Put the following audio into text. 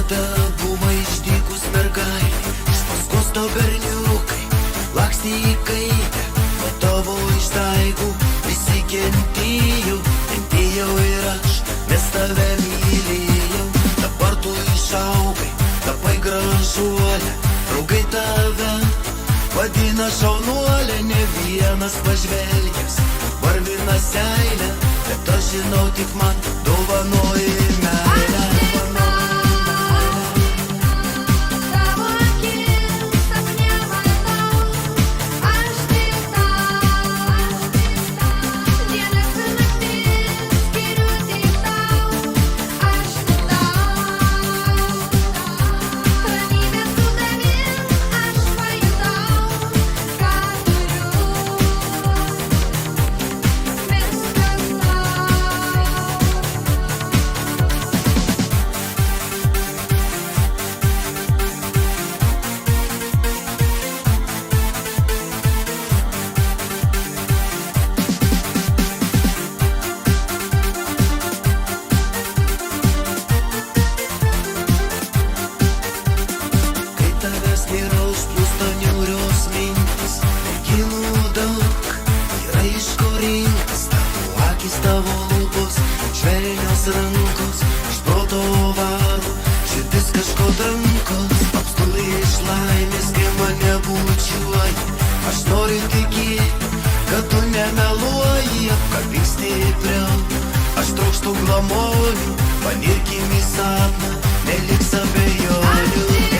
tada buvo išdykus mergaitė, iš paskos tau berniukai lakstė į kaitę, nuo tavo išdaigų visi kentėjau ir aš, nes tave mylėjau. Dabar tu išaugai, tapai gražuolė, draugai tave vadina šaunuolė, ne vienas pažvelgęs varvina seilę, bet aš žinau, tik man dovanoji meilę. Tavo lūpos, švelnios rankos, iš proto varo, širdis kažko trankos, apstulai iš laimės, kai mane bučiuoji. Aš noriu tikėti, kad tu nemeluoji, apkabink stipriau. Aš trokštu glamonių, panirkim į sapną, neliks abejonių.